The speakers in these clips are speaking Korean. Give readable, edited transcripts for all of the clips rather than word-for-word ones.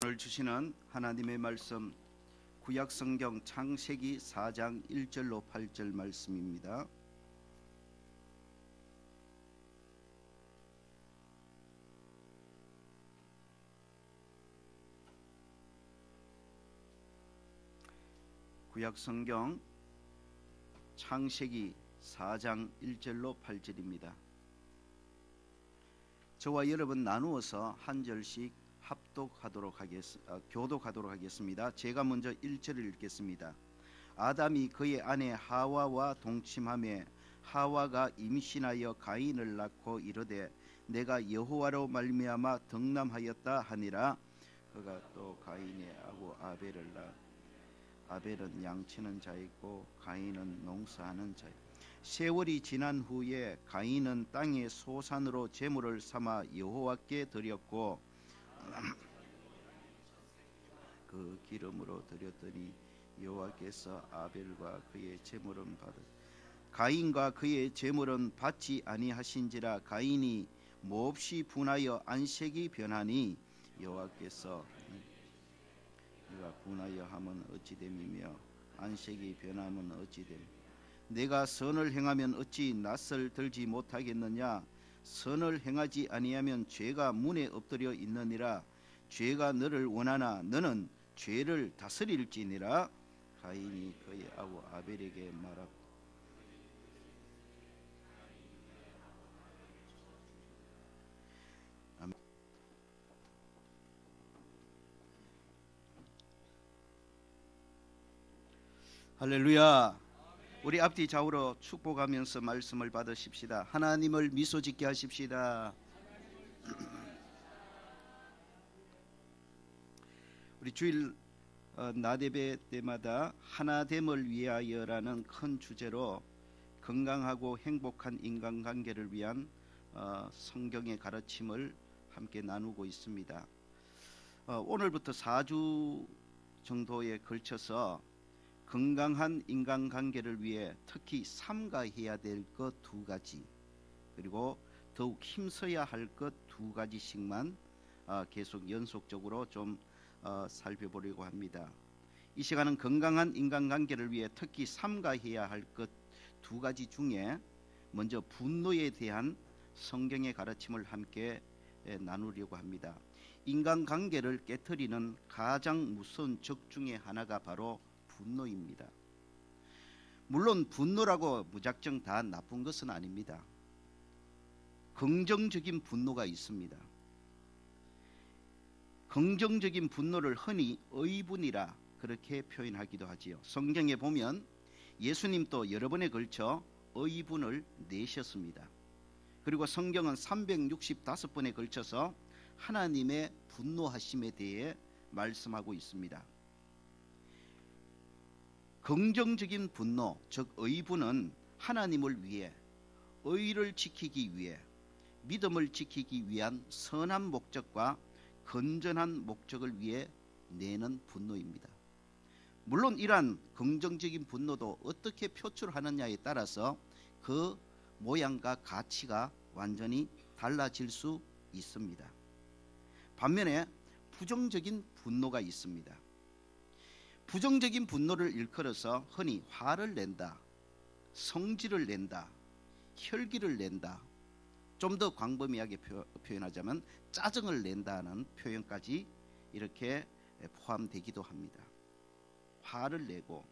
오늘 주시는 하나님의 말씀 구약성경 창세기 4장 1절로 8절 말씀입니다. 구약성경 창세기 4장 1절로 8절입니다. 저와 여러분 나누어서 한 절씩 교독하도록 하겠습니다. 제가 먼저 1절을 읽겠습니다. 아담이 그의 아내 하와와 동침하며 하와가 임신하여 가인을 낳고 이르되 내가 여호와로 말미암아 덕남하였다 하니라. 그가 또 가인의 아구 아벨을 낳아 아벨은 양치는 자이고 가인은 농사하는 자이고 세월이 지난 후에 가인은 땅의 소산으로 제물을 삼아 여호와께 드렸고 그 기름으로 드렸더니 여호와께서 아벨과 그의 제물은 가인과 그의 제물은 받지 아니하신지라. 가인이 몹시 분하여 안색이 변하니 여호와께서 네가 분하여 하면 어찌됨이며 안색이 변하면 어찌됨. 내가 선을 행하면 어찌 낯을 들지 못하겠느냐. 선을 행하지 아니하면 죄가 문에 엎드려 있느니라. 죄가 너를 원하나 너는 죄를 다스릴지니라. 가인이 그의 아우 아벨에게 말하고 할렐루야. 우리 앞뒤 좌우로 축복하면서 말씀을 받으십시다. 하나님을 미소 짓게 하십시다. 우리 주일 나대배 때마다 하나됨을 위하여라는 큰 주제로 건강하고 행복한 인간관계를 위한 성경의 가르침을 함께 나누고 있습니다. 오늘부터 4주 정도에 걸쳐서 건강한 인간관계를 위해 특히 삼가해야 될 것 2가지, 그리고 더욱 힘써야 할 것 2가지씩만 계속 연속적으로 좀 살펴보려고 합니다. 이 시간은 건강한 인간관계를 위해 특히 삼가해야 할 것 2가지 중에 먼저 분노에 대한 성경의 가르침을 함께 나누려고 합니다. 인간관계를 깨트리는 가장 무서운 적 중에 하나가 바로 분노입니다. 물론 분노라고 무작정 다 나쁜 것은 아닙니다. 긍정적인 분노가 있습니다. 긍정적인 분노를 흔히 의분이라 그렇게 표현하기도 하지요. 성경에 보면 예수님도 여러 번에 걸쳐 의분을 내셨습니다. 그리고 성경은 365번에 걸쳐서 하나님의 분노하심에 대해 말씀하고 있습니다. 긍정적인 분노, 즉 의분은 하나님을 위해, 의를 지키기 위해, 믿음을 지키기 위한 선한 목적과 건전한 목적을 위해 내는 분노입니다. 물론 이러한 긍정적인 분노도 어떻게 표출하느냐에 따라서 그 모양과 가치가 완전히 달라질 수 있습니다. 반면에 부정적인 분노가 있습니다. 부정적인 분노를 일컬어서 흔히 화를 낸다, 성질을 낸다, 혈기를 낸다, 좀 더 광범위하게 표현하자면 짜증을 낸다는 표현까지 이렇게 포함되기도 합니다. 화를 내고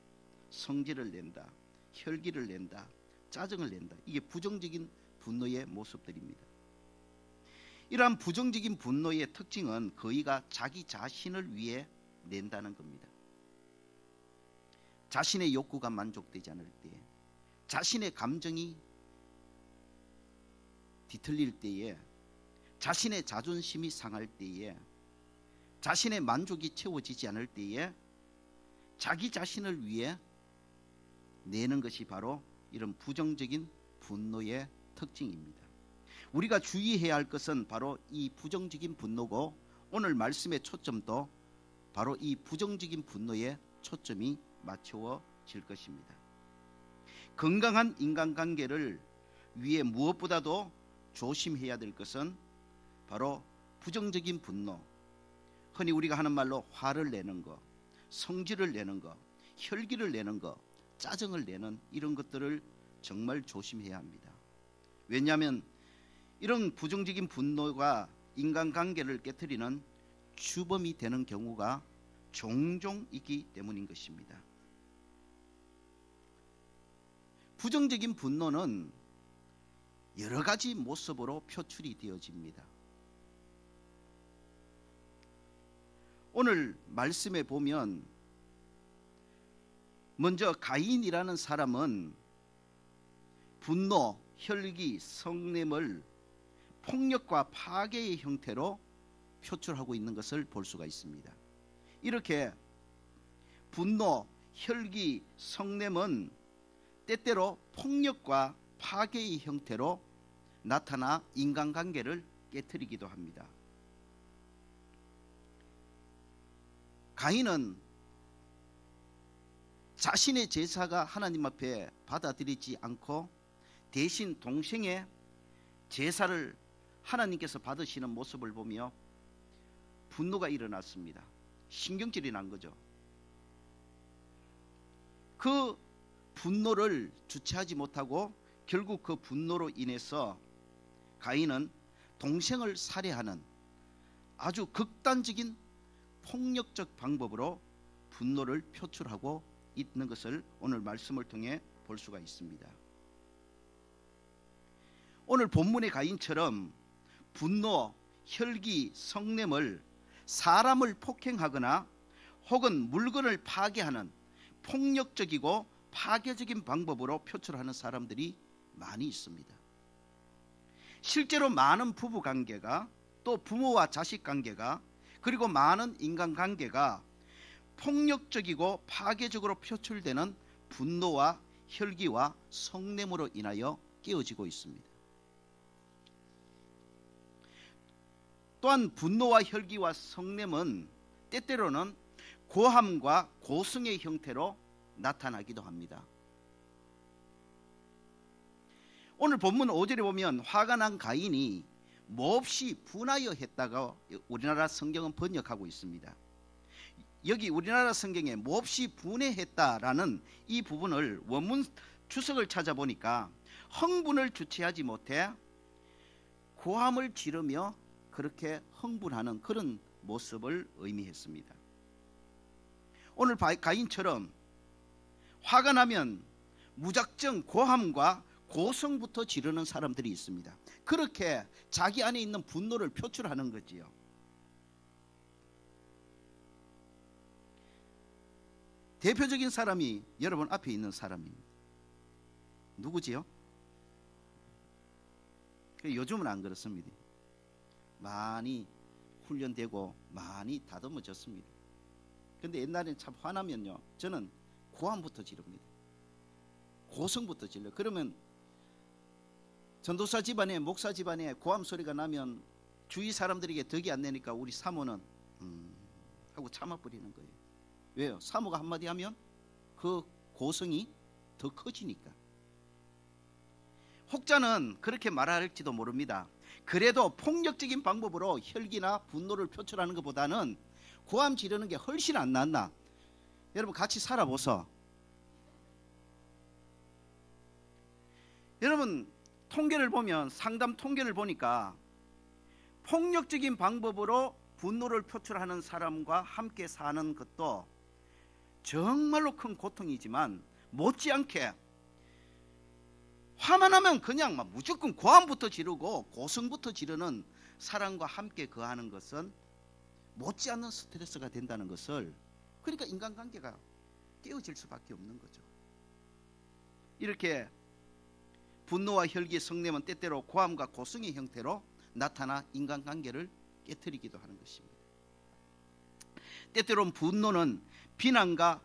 성질을 낸다, 혈기를 낸다, 짜증을 낸다. 이게 부정적인 분노의 모습들입니다. 이러한 부정적인 분노의 특징은 그이가 자기 자신을 위해 낸다는 겁니다. 자신의 욕구가 만족되지 않을 때, 자신의 감정이 뒤틀릴 때에, 자신의 자존심이 상할 때에, 자신의 만족이 채워지지 않을 때에 자기 자신을 위해 내는 것이 바로 이런 부정적인 분노의 특징입니다. 우리가 주의해야 할 것은 바로 이 부정적인 분노고, 오늘 말씀의 초점도 바로 이 부정적인 분노에 초점이 맞춰질 것입니다. 건강한 인간관계를 위해 무엇보다도 조심해야 될 것은 바로 부정적인 분노, 흔히 우리가 하는 말로 화를 내는 거, 성질을 내는 거, 혈기를 내는 거, 짜증을 내는 이런 것들을 정말 조심해야 합니다. 왜냐하면 이런 부정적인 분노가 인간관계를 깨트리는 주범이 되는 경우가 종종 있기 때문인 것입니다. 부정적인 분노는 여러 가지 모습으로 표출이 되어집니다. 오늘 말씀에 보면 먼저 가인이라는 사람은 분노, 혈기, 성냄을 폭력과 파괴의 형태로 표출하고 있는 것을 볼 수가 있습니다. 이렇게 분노, 혈기, 성냄은 때때로 폭력과 파괴의 형태로 나타나 인간관계를 깨트리기도 합니다. 가인은 자신의 제사가 하나님 앞에 받아들이지 않고 대신 동생의 제사를 하나님께서 받으시는 모습을 보며 분노가 일어났습니다. 신경질이 난 거죠. 그 분노를 주체하지 못하고 결국 그 분노로 인해서 가인은 동생을 살해하는 아주 극단적인 폭력적 방법으로 분노를 표출하고 있는 것을 오늘 말씀을 통해 볼 수가 있습니다. 오늘 본문의 가인처럼 분노, 혈기, 성냄을 사람을 폭행하거나 혹은 물건을 파괴하는 폭력적이고 파괴적인 방법으로 표출하는 사람들이 많이 있습니다. 실제로 많은 부부관계가 또 부모와 자식관계가 그리고 많은 인간관계가 폭력적이고 파괴적으로 표출되는 분노와 혈기와 성냄으로 인하여 깨어지고 있습니다. 또한 분노와 혈기와 성냄은 때때로는 고함과 고성의 형태로 나타나기도 합니다. 오늘 본문 5절에 보면 화가 난 가인이 몹시 분하여 했다고 우리나라 성경은 번역하고 있습니다. 여기 우리나라 성경에 몹시 분해했다라는 이 부분을 원문 주석을 찾아보니까 흥분을 주체하지 못해 고함을 지르며 그렇게 흥분하는 그런 모습을 의미했습니다. 오늘 가인처럼 화가 나면 무작정 고함과 고성부터 지르는 사람들이 있습니다. 그렇게 자기 안에 있는 분노를 표출하는 거지요. 대표적인 사람이 여러분 앞에 있는 사람입니다. 누구지요? 요즘은 안 그렇습니다. 많이 훈련되고 많이 다듬어졌습니다. 근데 옛날에는 참 화나면요, 저는 고함부터 지릅니다. 고성부터 질러. 그러면 전도사 집안에 목사 집안에 고함 소리가 나면 주위 사람들에게 덕이 안 내니까 우리 사모는 하고 참아버리는 거예요. 왜요? 사모가 한마디 하면 그 고성이 더 커지니까. 혹자는 그렇게 말할지도 모릅니다. 그래도 폭력적인 방법으로 혈기나 분노를 표출하는 것보다는 고함 지르는 게 훨씬 안 낫나? 여러분 같이 살아보소. 여러분 통계를 보면, 상담 통계를 보니까 폭력적인 방법으로 분노를 표출하는 사람과 함께 사는 것도 정말로 큰 고통이지만 못지않게 화만 하면 그냥 막 무조건 고함부터 지르고 고성부터 지르는 사람과 함께 거하는 것은 못지않는 스트레스가 된다는 것을, 그러니까 인간관계가 깨어질 수밖에 없는 거죠. 이렇게 분노와 혈기, 성냄은 때때로 고함과 고성의 형태로 나타나 인간관계를 깨트리기도 하는 것입니다. 때때로는 분노는 비난과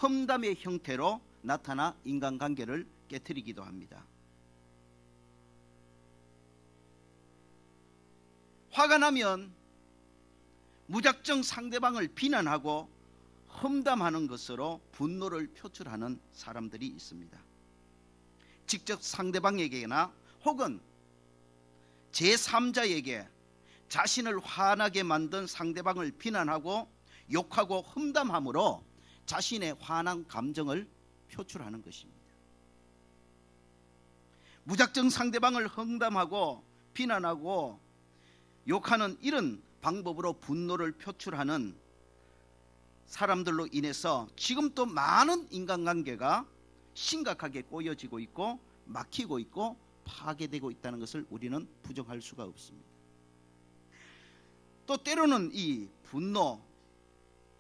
험담의 형태로 나타나 인간관계를 깨트리기도 합니다. 화가 나면 무작정 상대방을 비난하고 험담하는 것으로 분노를 표출하는 사람들이 있습니다. 직접 상대방에게나 혹은 제3자에게 자신을 화나게 만든 상대방을 비난하고 욕하고 험담함으로 자신의 화난 감정을 표출하는 것입니다. 무작정 상대방을 험담하고 비난하고 욕하는 이런 방법으로 분노를 표출하는 사람들로 인해서 지금 또 많은 인간관계가 심각하게 꼬여지고 있고 막히고 있고 파괴되고 있다는 것을 우리는 부정할 수가 없습니다. 또 때로는 이 분노,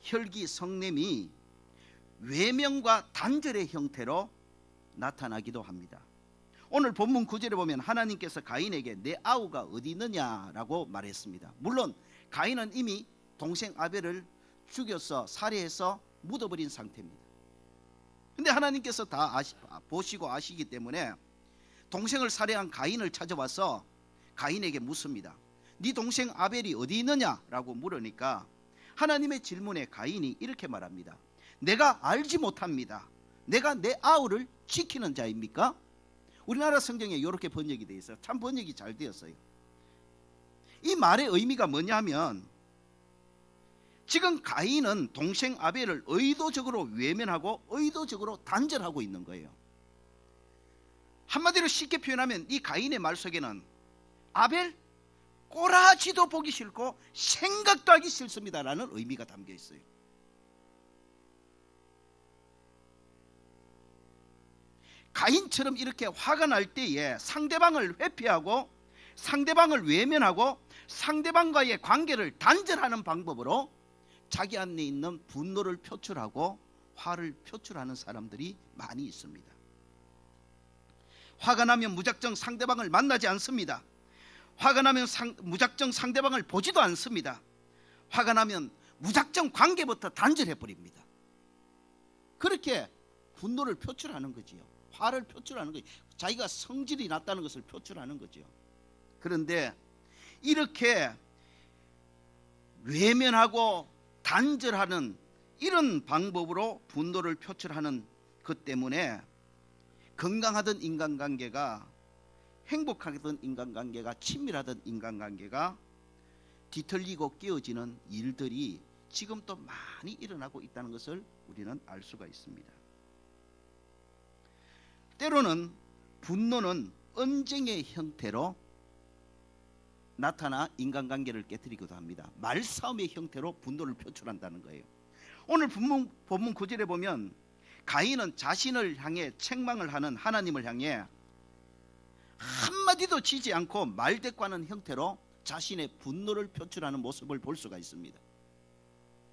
혈기, 성냄이 외면과 단절의 형태로 나타나기도 합니다. 오늘 본문 9절에 보면 하나님께서 가인에게 내 아우가 어디 있느냐라고 말했습니다. 물론 가인은 이미 동생 아벨을 죽여서 살해해서 묻어버린 상태입니다. 근데 하나님께서 다 보시고 아시기 때문에 동생을 살해한 가인을 찾아와서 가인에게 묻습니다. 네 동생 아벨이 어디 있느냐라고 물으니까 하나님의 질문에 가인이 이렇게 말합니다. 내가 알지 못합니다. 내가 내 아우를 지키는 자입니까? 우리나라 성경에 이렇게 번역이 되어 있어요. 참 번역이 잘 되었어요. 이 말의 의미가 뭐냐면 지금 가인은 동생 아벨을 의도적으로 외면하고 의도적으로 단절하고 있는 거예요. 한마디로 쉽게 표현하면 이 가인의 말 속에는 아벨 꼬라지도 보기 싫고 생각도 하기 싫습니다라는 의미가 담겨 있어요. 가인처럼 이렇게 화가 날 때에 상대방을 회피하고 상대방을 외면하고 상대방과의 관계를 단절하는 방법으로 자기 안에 있는 분노를 표출하고 화를 표출하는 사람들이 많이 있습니다. 화가 나면 무작정 상대방을 만나지 않습니다. 화가 나면 무작정 상대방을 보지도 않습니다. 화가 나면 무작정 관계부터 단절해버립니다. 그렇게 분노를 표출하는 거지요. 화를 표출하는 거예요. 자기가 성질이 났다는 것을 표출하는 거죠. 그런데 이렇게 외면하고 단절하는 이런 방법으로 분노를 표출하는 것 때문에 건강하던 인간관계가, 행복하던 인간관계가, 친밀하던 인간관계가 뒤틀리고 깨어지는 일들이 지금 또 많이 일어나고 있다는 것을 우리는 알 수가 있습니다. 때로는 분노는 언쟁의 형태로 나타나 인간관계를 깨뜨리기도 합니다. 말싸움의 형태로 분노를 표출한다는 거예요. 오늘 본문 9절에 보면 가인은 자신을 향해 책망을 하는 하나님을 향해 한마디도 지지 않고 말대꾸하는 형태로 자신의 분노를 표출하는 모습을 볼 수가 있습니다.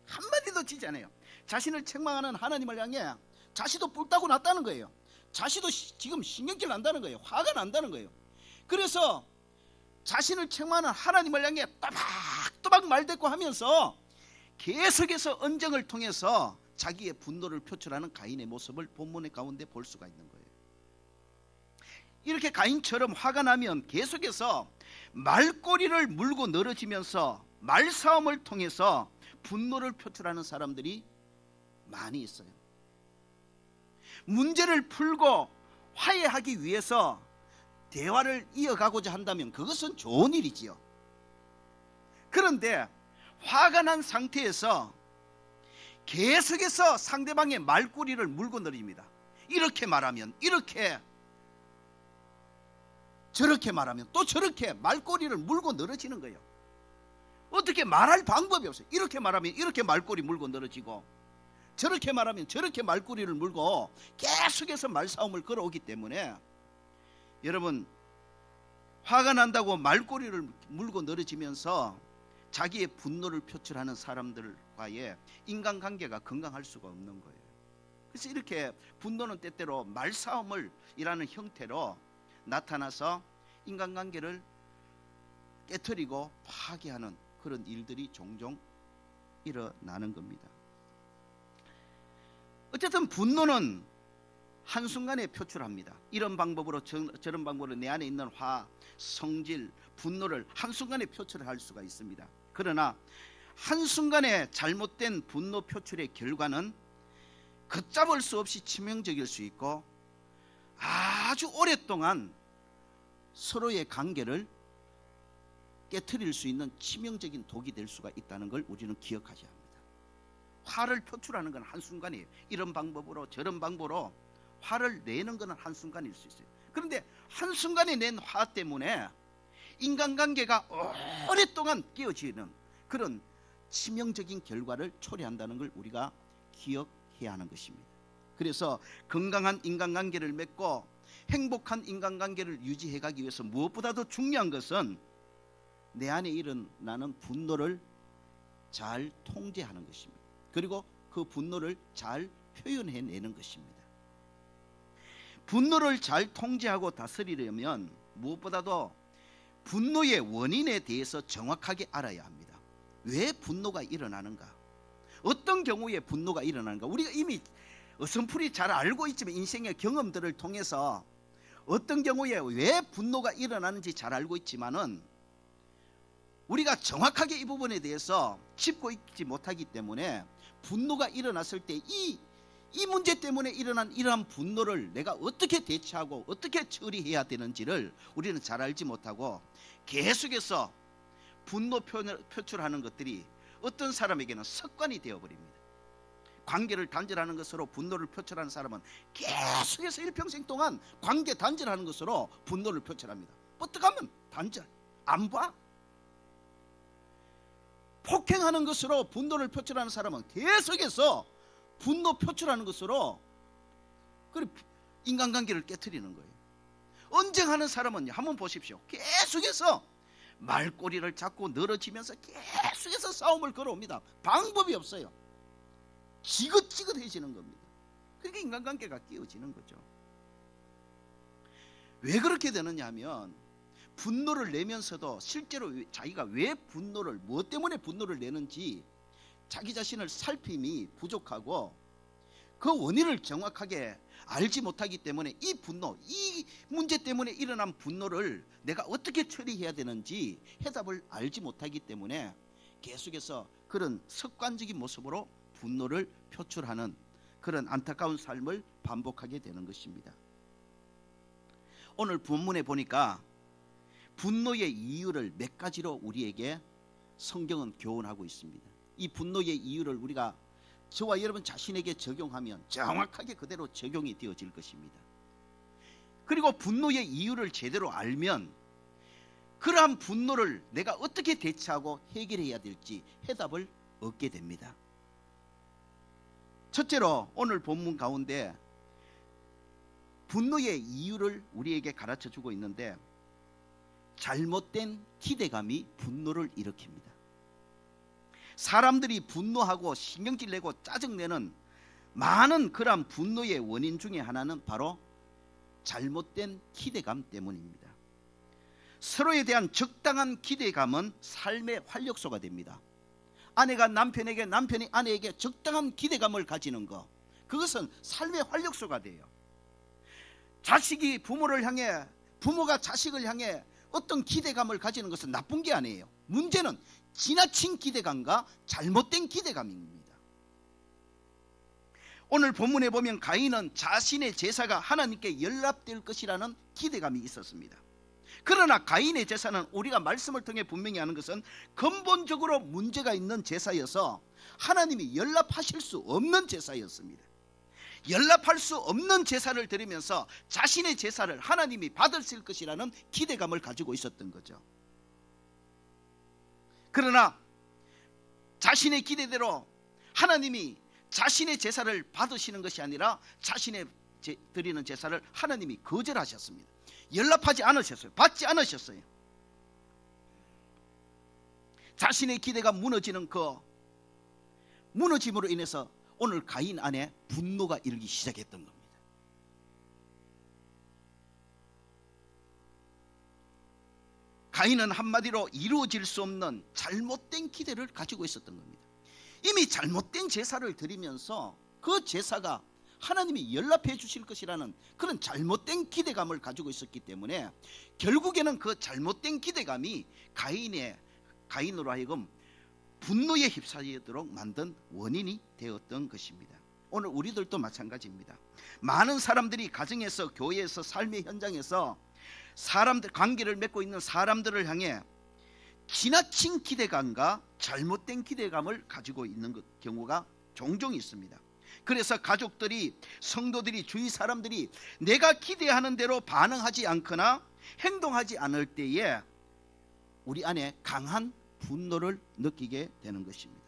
한마디도 지지 않아요. 자신을 책망하는 하나님을 향해 자신도 뿔따고 났다는 거예요. 자신도 지금 신경질 난다는 거예요. 화가 난다는 거예요. 그래서 자신을 책망하는 하나님을 향해 또박또박 말대꾸하면서 계속해서 언쟁을 통해서 자기의 분노를 표출하는 가인의 모습을 본문의 가운데 볼 수가 있는 거예요. 이렇게 가인처럼 화가 나면 계속해서 말꼬리를 물고 늘어지면서 말싸움을 통해서 분노를 표출하는 사람들이 많이 있어요. 문제를 풀고 화해하기 위해서 대화를 이어가고자 한다면 그것은 좋은 일이지요. 그런데 화가 난 상태에서 계속해서 상대방의 말꼬리를 물고 늘립니다. 이렇게 말하면 이렇게, 저렇게 말하면 또 저렇게 말꼬리를 물고 늘어지는 거예요. 어떻게 말할 방법이 없어요. 이렇게 말하면 이렇게 말꼬리 물고 늘어지고, 저렇게 말하면 저렇게 말꼬리를 물고 계속해서 말싸움을 걸어오기 때문에 여러분, 화가 난다고 말꼬리를 물고 늘어지면서 자기의 분노를 표출하는 사람들과의 인간관계가 건강할 수가 없는 거예요. 그래서 이렇게 분노는 때때로 말싸움을 일하는 형태로 나타나서 인간관계를 깨트리고 파괴하는 그런 일들이 종종 일어나는 겁니다. 어쨌든 분노는 한순간에 표출합니다. 이런 방법으로 저런 방법으로 내 안에 있는 화, 성질, 분노를 한순간에 표출할 수가 있습니다. 그러나 한순간에 잘못된 분노 표출의 결과는 걷잡을 수 없이 치명적일 수 있고 아주 오랫동안 서로의 관계를 깨트릴 수 있는 치명적인 독이 될 수가 있다는 걸 우리는 기억하셔야 합니다. 화를 표출하는 건 한순간이에요. 이런 방법으로 저런 방법으로 화를 내는 것은 한순간일 수 있어요. 그런데 한순간에 낸 화 때문에 인간관계가 오랫동안 깨어지는 그런 치명적인 결과를 초래한다는 걸 우리가 기억해야 하는 것입니다. 그래서 건강한 인간관계를 맺고 행복한 인간관계를 유지해가기 위해서 무엇보다도 중요한 것은 내 안에 일어나는 분노를 잘 통제하는 것입니다. 그리고 그 분노를 잘 표현해내는 것입니다. 분노를 잘 통제하고 다스리려면 무엇보다도 분노의 원인에 대해서 정확하게 알아야 합니다. 왜 분노가 일어나는가? 어떤 경우에 분노가 일어나는가? 우리가 이미 어선풀이 잘 알고 있지만 인생의 경험들을 통해서 어떤 경우에 왜 분노가 일어나는지 잘 알고 있지만은 우리가 정확하게 이 부분에 대해서 짚고 있지 못하기 때문에 분노가 일어났을 때 이 문제 때문에 일어난 이러한 분노를 내가 어떻게 대처하고 어떻게 처리해야 되는지를 우리는 잘 알지 못하고 계속해서 분노 표출하는 것들이 어떤 사람에게는 습관이 되어버립니다. 관계를 단절하는 것으로 분노를 표출하는 사람은 계속해서 일평생 동안 관계 단절하는 것으로 분노를 표출합니다. 어떻게 하면 단절? 안 봐? 폭행하는 것으로 분노를 표출하는 사람은 계속해서 분노 표출하는 것으로 인간관계를 깨트리는 거예요. 언쟁하는 사람은 한번 보십시오. 계속해서 말꼬리를 잡고 늘어지면서 계속해서 싸움을 걸어옵니다. 방법이 없어요. 지긋지긋해지는 겁니다. 그러니까 인간관계가 깨어지는 거죠. 왜 그렇게 되느냐 하면 분노를 내면서도 실제로 자기가 왜 분노를 무엇 때문에 분노를 내는지 자기 자신을 살핌이 부족하고 그 원인을 정확하게 알지 못하기 때문에 이 분노, 이 문제 때문에 일어난 분노를 내가 어떻게 처리해야 되는지 해답을 알지 못하기 때문에 계속해서 그런 습관적인 모습으로 분노를 표출하는 그런 안타까운 삶을 반복하게 되는 것입니다. 오늘 본문에 보니까 분노의 이유를 몇 가지로 우리에게 성경은 교훈하고 있습니다. 이 분노의 이유를 우리가 저와 여러분 자신에게 적용하면 정확하게 그대로 적용이 되어질 것입니다. 그리고 분노의 이유를 제대로 알면 그러한 분노를 내가 어떻게 대처하고 해결해야 될지 해답을 얻게 됩니다. 첫째로 오늘 본문 가운데 분노의 이유를 우리에게 가르쳐주고 있는데 잘못된 기대감이 분노를 일으킵니다. 사람들이 분노하고 신경질 내고 짜증내는 많은 그런 분노의 원인 중에 하나는 바로 잘못된 기대감 때문입니다. 서로에 대한 적당한 기대감은 삶의 활력소가 됩니다. 아내가 남편에게, 남편이 아내에게 적당한 기대감을 가지는 것, 그것은 삶의 활력소가 돼요. 자식이 부모를 향해, 부모가 자식을 향해 어떤 기대감을 가지는 것은 나쁜 게 아니에요. 문제는 지나친 기대감과 잘못된 기대감입니다. 오늘 본문에 보면 가인은 자신의 제사가 하나님께 연락될 것이라는 기대감이 있었습니다. 그러나 가인의 제사는 우리가 말씀을 통해 분명히 아는 것은 근본적으로 문제가 있는 제사여서 하나님이 연락하실 수 없는 제사였습니다. 연락할 수 없는 제사를 드리면서 자신의 제사를 하나님이 받으실 것이라는 기대감을 가지고 있었던 거죠. 그러나 자신의 기대대로 하나님이 자신의 제사를 받으시는 것이 아니라 자신의 드리는 제사를 하나님이 거절하셨습니다. 연락하지 않으셨어요. 받지 않으셨어요. 자신의 기대가 무너지는 그 무너짐으로 인해서 오늘 가인 안에 분노가 일기 시작했던 겁니다. 가인은 한마디로 이루어질 수 없는 잘못된 기대를 가지고 있었던 겁니다. 이미 잘못된 제사를 드리면서 그 제사가 하나님이 연락해 주실 것이라는 그런 잘못된 기대감을 가지고 있었기 때문에 결국에는 그 잘못된 기대감이 가인으로 하여금 분노에 휩싸이도록 만든 원인이 되었던 것입니다. 오늘 우리들도 마찬가지입니다. 많은 사람들이 가정에서, 교회에서, 삶의 현장에서 사람들, 관계를 맺고 있는 사람들을 향해 지나친 기대감과 잘못된 기대감을 가지고 있는 경우가 종종 있습니다. 그래서 가족들이, 성도들이, 주위 사람들이 내가 기대하는 대로 반응하지 않거나 행동하지 않을 때에 우리 안에 강한 분노를 느끼게 되는 것입니다.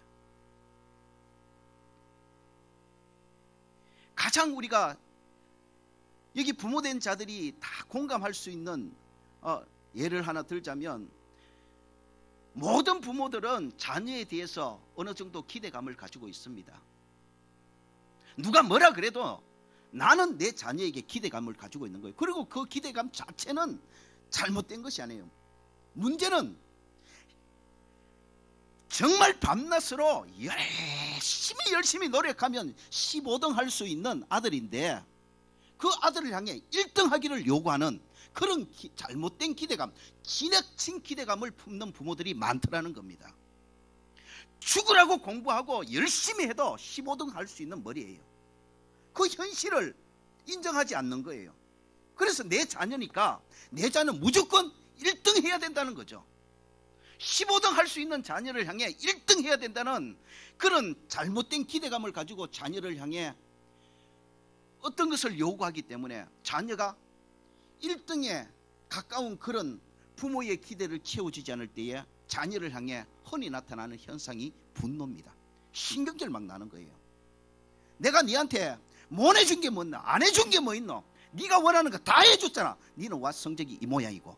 가장 우리가 여기 부모된 자들이 다 공감할 수 있는 예를 하나 들자면, 모든 부모들은 자녀에 대해서 어느 정도 기대감을 가지고 있습니다. 누가 뭐라 그래도 나는 내 자녀에게 기대감을 가지고 있는 거예요. 그리고 그 기대감 자체는 잘못된 것이 아니에요. 문제는 정말 밤낮으로 열심히 노력하면 15등 할 수 있는 아들인데 그 아들을 향해 1등 하기를 요구하는 그런 잘못된 기대감, 지나친 기대감을 품는 부모들이 많더라는 겁니다. 죽으라고 공부하고 열심히 해도 15등 할 수 있는 머리예요. 그 현실을 인정하지 않는 거예요. 그래서 내 자녀니까 내 자녀는 무조건 1등 해야 된다는 거죠. 15등 할 수 있는 자녀를 향해 1등 해야 된다는 그런 잘못된 기대감을 가지고 자녀를 향해 어떤 것을 요구하기 때문에 자녀가 1등에 가까운 그런 부모의 기대를 채워주지 않을 때에 자녀를 향해 흔히 나타나는 현상이 분노입니다. 신경질 막 나는 거예요. 내가 네한테 못 해준 게 뭐 있나, 안 해준 게 뭐 있노, 네가 원하는 거 다 해줬잖아, 네는 와 성적이 이 모양이고,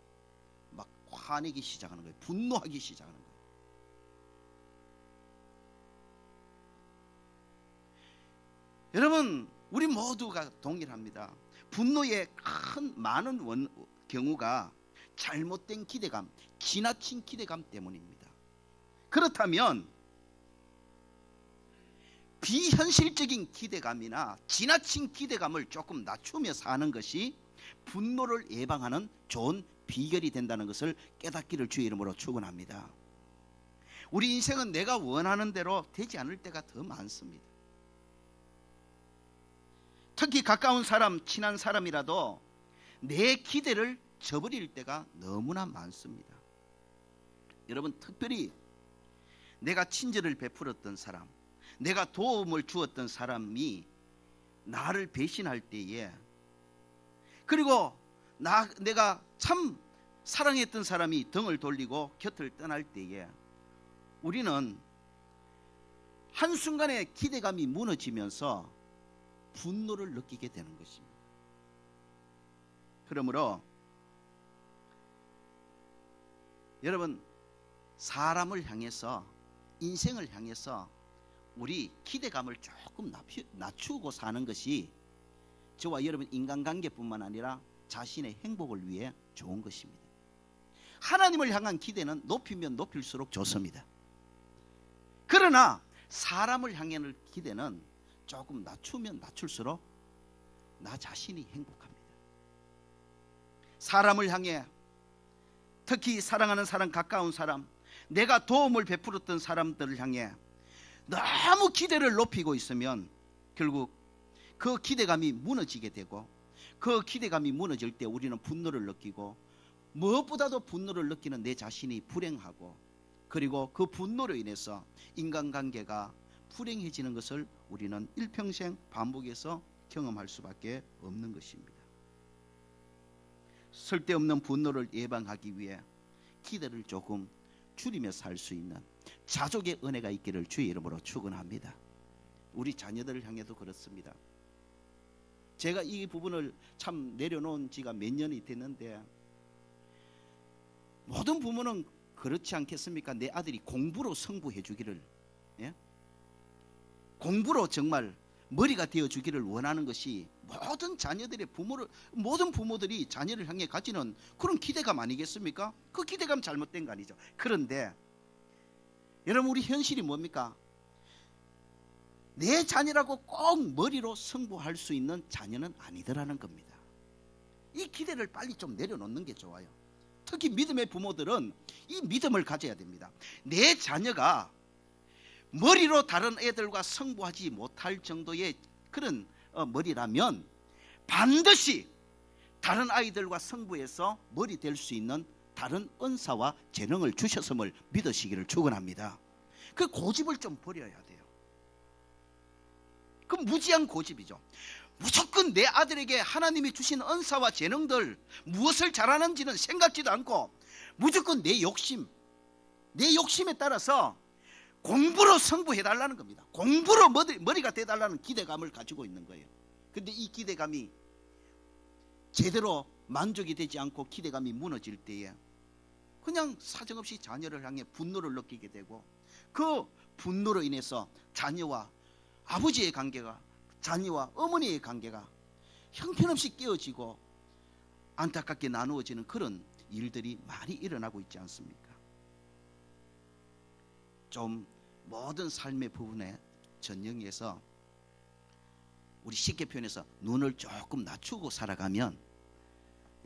막 화내기 시작하는 거예요. 분노하기 시작하는 거예요. 여러분, 우리 모두가 동일합니다. 분노의 많은 경우가 잘못된 기대감, 지나친 기대감 때문입니다. 그렇다면 비현실적인 기대감이나 지나친 기대감을 조금 낮추며 사는 것이 분노를 예방하는 좋은 비결이 된다는 것을 깨닫기를 주의 이름으로 축원합니다. 우리 인생은 내가 원하는 대로 되지 않을 때가 더 많습니다. 특히 가까운 사람, 친한 사람이라도 내 기대를 저버릴 때가 너무나 많습니다. 여러분, 특별히 내가 친절을 베풀었던 사람, 내가 도움을 주었던 사람이 나를 배신할 때에, 그리고 내가 참 사랑했던 사람이 등을 돌리고 곁을 떠날 때에 우리는 한순간에 기대감이 무너지면서 분노를 느끼게 되는 것입니다. 그러므로 여러분, 사람을 향해서, 인생을 향해서 우리 기대감을 조금 낮추고 사는 것이 저와 여러분 인간관계뿐만 아니라 자신의 행복을 위해 좋은 것입니다. 하나님을 향한 기대는 높이면 높일수록 좋습니다. 그러나 사람을 향하는 기대는 조금 낮추면 낮출수록 나 자신이 행복합니다. 사람을 향해, 특히 사랑하는 사람, 가까운 사람, 내가 도움을 베풀었던 사람들을 향해 너무 기대를 높이고 있으면 결국 그 기대감이 무너지게 되고, 그 기대감이 무너질 때 우리는 분노를 느끼고, 무엇보다도 분노를 느끼는 내 자신이 불행하고, 그리고 그 분노로 인해서 인간관계가 불행해지는 것을 우리는 일평생 반복해서 경험할 수밖에 없는 것입니다. 쓸데없는 분노를 예방하기 위해 기대를 조금 줄이며 살 수 있는 자족의 은혜가 있기를 주의 이름으로 축원합니다. 우리 자녀들을 향해도 그렇습니다. 제가 이 부분을 참 내려놓은 지가 몇 년이 됐는데, 모든 부모는 그렇지 않겠습니까? 내 아들이 공부로 승부해 주기를, 공부로 정말 머리가 되어 주기를 원하는 것이 모든 자녀들의 모든 부모들이 자녀를 향해 가지는 그런 기대감 아니겠습니까? 그 기대감 잘못된 거 아니죠. 그런데 여러분, 우리 현실이 뭡니까? 내 자녀라고 꼭 머리로 승부할 수 있는 자녀는 아니더라는 겁니다. 이 기대를 빨리 좀 내려놓는 게 좋아요. 특히 믿음의 부모들은 이 믿음을 가져야 됩니다. 내 자녀가 머리로 다른 애들과 승부하지 못할 정도의 그런 머리라면 반드시 다른 아이들과 승부해서 머리 될 수 있는 다른 은사와 재능을 주셨음을 믿으시기를 축원합니다. 그 고집을 좀 버려야 돼요. 그 무지한 고집이죠. 무조건 내 아들에게 하나님이 주신 은사와 재능들 무엇을 잘하는지는 생각지도 않고 무조건 내 욕심에 따라서 공부로 승부해달라는 겁니다. 공부로 머리가 돼달라는 기대감을 가지고 있는 거예요. 근데 이 기대감이 제대로 만족이 되지 않고 기대감이 무너질 때에 그냥 사정없이 자녀를 향해 분노를 느끼게 되고, 그 분노로 인해서 자녀와 아버지의 관계가, 자녀와 어머니의 관계가 형편없이 깨어지고 안타깝게 나누어지는 그런 일들이 많이 일어나고 있지 않습니까? 좀 모든 삶의 부분에 전형해서 우리 쉽게 표현해서 눈을 조금 낮추고 살아가면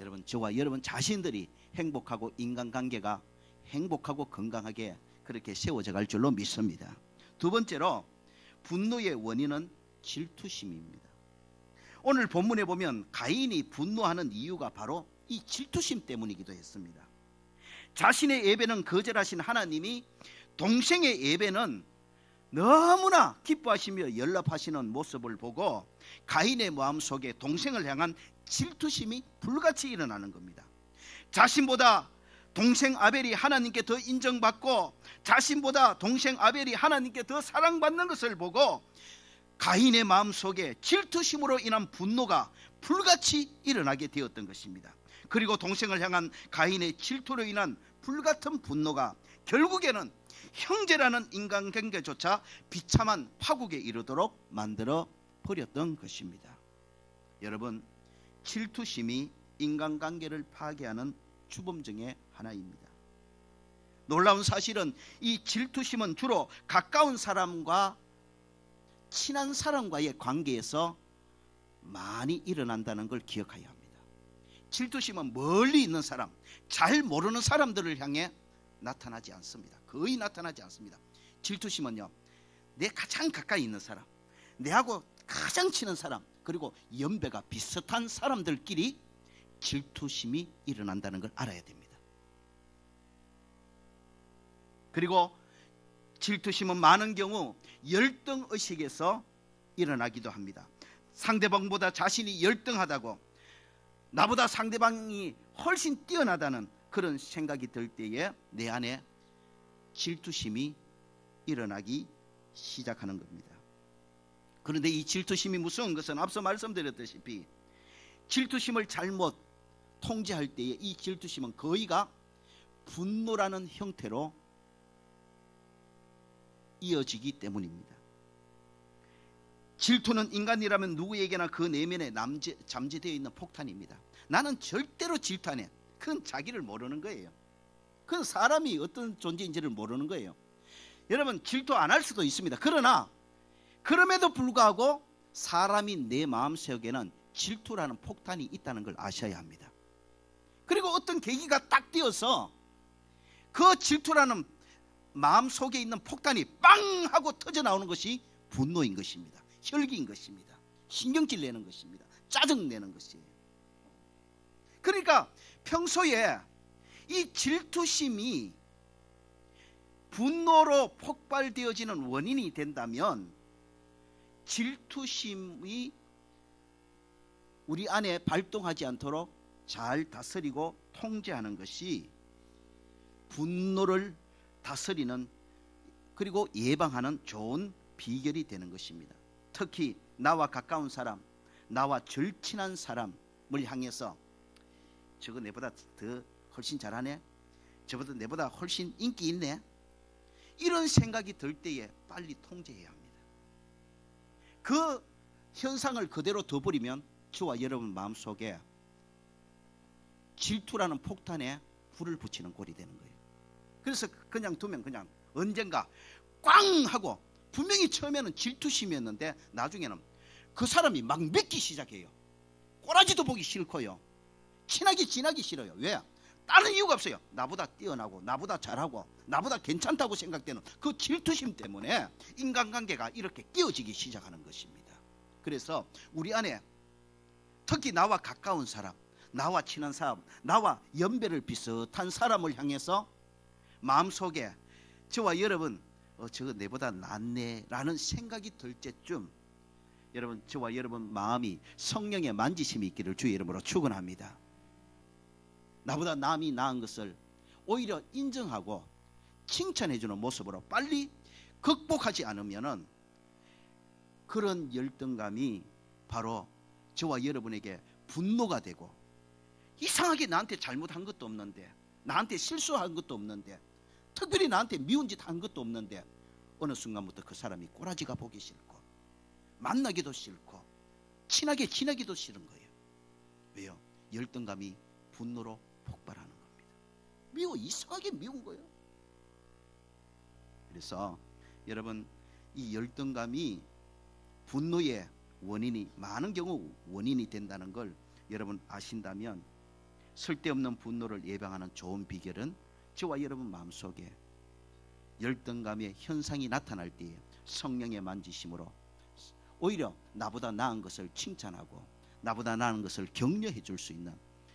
여러분, 저와 여러분 자신들이 행복하고 인간관계가 행복하고 건강하게 그렇게 세워져 갈 줄로 믿습니다. 두 번째로 분노의 원인은 질투심입니다. 오늘 본문에 보면 가인이 분노하는 이유가 바로 이 질투심 때문이기도 했습니다. 자신의 예배는 거절하신 하나님이 동생의 예배는 너무나 기뻐하시며 연락하시는 모습을 보고 가인의 마음속에 동생을 향한 질투심이 불같이 일어나는 겁니다. 자신보다 동생 아벨이 하나님께 더 인정받고 자신보다 동생 아벨이 하나님께 더 사랑받는 것을 보고 가인의 마음속에 질투심으로 인한 분노가 불같이 일어나게 되었던 것입니다. 그리고 동생을 향한 가인의 질투로 인한 불같은 분노가 결국에는 형제라는 인간관계조차 비참한 파국에 이르도록 만들어 버렸던 것입니다. 여러분, 질투심이 인간관계를 파괴하는 주범 중에 하나입니다. 놀라운 사실은 이 질투심은 주로 가까운 사람과 친한 사람과의 관계에서 많이 일어난다는 걸 기억해야 합니다. 질투심은 멀리 있는 사람, 잘 모르는 사람들을 향해 나타나지 않습니다. 거의 나타나지 않습니다. 질투심은요, 내 가장 가까이 있는 사람, 내하고 가장 친한 사람, 그리고 연배가 비슷한 사람들끼리 질투심이 일어난다는 걸 알아야 됩니다. 그리고 질투심은 많은 경우 열등의식에서 일어나기도 합니다. 상대방보다 자신이 열등하다고, 나보다 상대방이 훨씬 뛰어나다는 그런 생각이 들 때에 내 안에 질투심이 일어나기 시작하는 겁니다. 그런데 이 질투심이 무서운 것은 앞서 말씀드렸다시피 질투심을 잘못 통제할 때에 이 질투심은 거의가 분노라는 형태로 이어지기 때문입니다. 질투는 인간이라면 누구에게나 그 내면에 잠재되어 있는 폭탄입니다. 나는 절대로 질투 안 해. 그건 자기를 모르는 거예요. 그건 사람이 어떤 존재인지를 모르는 거예요. 여러분, 질투 안 할 수도 있습니다. 그러나 그럼에도 불구하고 사람이 내 마음속에는 질투라는 폭탄이 있다는 걸 아셔야 합니다. 그리고 어떤 계기가 딱 띄어서 그 질투라는 마음속에 있는 폭탄이 빵 하고 터져 나오는 것이 분노인 것입니다. 혈기인 것입니다. 신경질 내는 것입니다. 짜증 내는 것이에요. 그러니까 평소에 이 질투심이 분노로 폭발되어지는 원인이 된다면 질투심이 우리 안에 발동하지 않도록 잘 다스리고 통제하는 것이 분노를 다스리는, 그리고 예방하는 좋은 비결이 되는 것입니다. 특히 나와 가까운 사람, 나와 절친한 사람을 향해서 저거 내보다 더 훨씬 잘하네, 저보다 내보다 훨씬 인기 있네, 이런 생각이 들 때에 빨리 통제해야 합니다. 그 현상을 그대로 둬버리면 저와 여러분 마음속에 질투라는 폭탄에 불을 붙이는 꼴이 되는 거예요. 그래서 그냥 두면 그냥 언젠가 꽝 하고, 분명히 처음에는 질투심이었는데 나중에는 그 사람이 막 맺기 시작해요. 꼬라지도 보기 싫고요, 친하게 지나기 싫어요. 왜? 다른 이유가 없어요. 나보다 뛰어나고 나보다 잘하고 나보다 괜찮다고 생각되는 그 질투심 때문에 인간관계가 이렇게 끼어지기 시작하는 것입니다. 그래서 우리 안에 특히 나와 가까운 사람, 나와 친한 사람, 나와 연배를 비슷한 사람을 향해서 마음속에 저와 여러분 저거 내보다 낫네 라는 생각이 들 때쯤 여러분 저와 여러분 마음이 성령의 만지심이 있기를 주의 이름으로 축원합니다. 나보다 남이 나은 것을 오히려 인정하고 칭찬해주는 모습으로 빨리 극복하지 않으면은 그런 열등감이 바로 저와 여러분에게 분노가 되고, 이상하게 나한테 잘못한 것도 없는데, 나한테 실수한 것도 없는데, 특별히 나한테 미운 짓 한 것도 없는데 어느 순간부터 그 사람이 꼬라지가 보기 싫고 만나기도 싫고 친하게 지내기도 싫은 거예요. 왜요? 열등감이 분노로 폭발하는 겁니다. 이상하게 미운 거예요. 그래서 여러분, 이 열등감이 분노의 원인이 많은 경우 원인이 된다는 걸 여러분 아신다면, 쓸데없는 분노를 예방하는 좋은 비결은 저와 여러분 마음속에 열등감의 현상이 나타날 때에 성령의 만지심으로 오히려 나보다 나은 것을 칭찬하고 나보다 나은 것을 격려해 줄 수 있는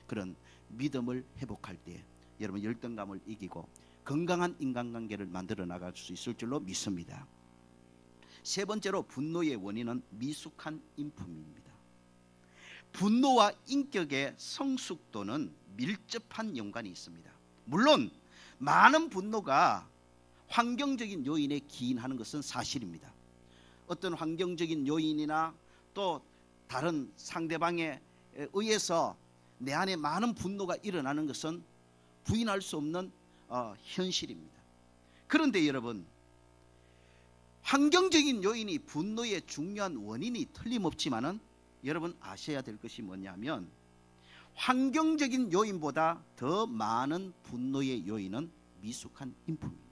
그런 믿음을 회복할 때 여러분 열등감을 이기고 건강한 인간관계를 만들어 나갈 수 있을 줄로 믿습니다. 세 번째로 분노의 원인은 미숙한 인품입니다. 분노와 인격의 성숙도는 밀접한 연관이 있습니다. 물론 많은 분노가 환경적인 요인에 기인하는 것은 사실입니다. 어떤 환경적인 요인이나 또 다른 상대방에 의해서 내 안에 많은 분노가 일어나는 것은 부인할 수 없는 현실입니다. 그런데 여러분, 환경적인 요인이 분노의 중요한 원인이 틀림없지만은 여러분 아셔야 될 것이 뭐냐면, 환경적인 요인보다 더 많은 분노의 요인은 미숙한 인품입니다.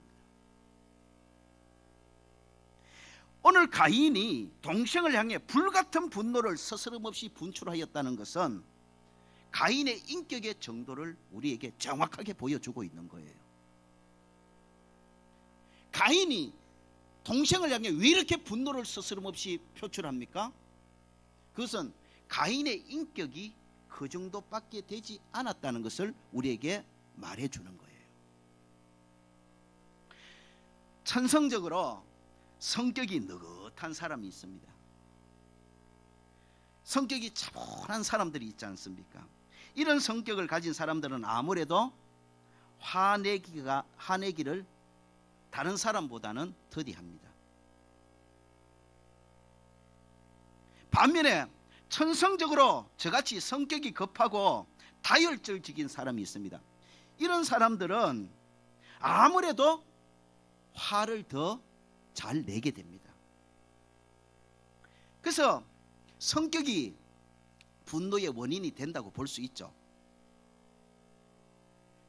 오늘 가인이 동생을 향해 불같은 분노를 서스럼없이 분출하였다는 것은 가인의 인격의 정도를 우리에게 정확하게 보여주고 있는 거예요. 가인이 동생을 향해 왜 이렇게 분노를 서스럼없이 표출합니까? 그것은 가인의 인격이 그 정도밖에 되지 않았다는 것을 우리에게 말해주는 거예요. 천성적으로 성격이 느긋한 사람이 있습니다. 성격이 차분한 사람들이 있지 않습니까? 이런 성격을 가진 사람들은 아무래도 화내기를 다른 사람보다는 더디합니다. 반면에 천성적으로 저같이 성격이 급하고 다혈질적인 사람이 있습니다. 이런 사람들은 아무래도 화를 더 잘 내게 됩니다. 그래서 성격이 분노의 원인이 된다고 볼 수 있죠.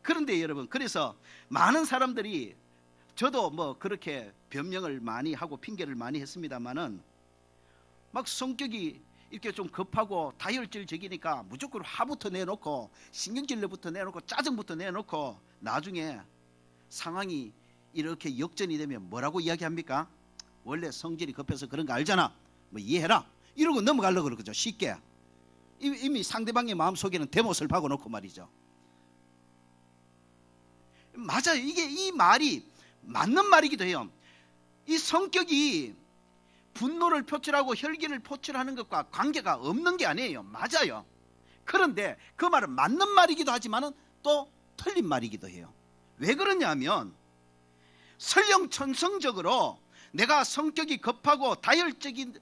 그런데 여러분, 그래서 많은 사람들이, 저도 뭐 그렇게 변명을 많이 하고 핑계를 많이 했습니다만은, 막 성격이 이렇게 좀 급하고 다혈질적이니까 무조건 화부터 내놓고 신경질부터 내놓고 짜증부터 내놓고 나중에 상황이 이렇게 역전이 되면 뭐라고 이야기합니까? 원래 성질이 급해서 그런 거 알잖아, 뭐 이해해라, 이러고 넘어가려고 그러죠. 쉽게 이미 상대방의 마음속에는 대못을 박아놓고 말이죠. 맞아요. 이 말이 맞는 말이기도 해요. 이 성격이 분노를 표출하고 혈기를 표출하는 것과 관계가 없는 게 아니에요. 맞아요. 그런데 그 말은 맞는 말이기도 하지만은 또 틀린 말이기도 해요. 왜 그러냐면, 설령 천성적으로 내가 성격이 급하고 다혈질적인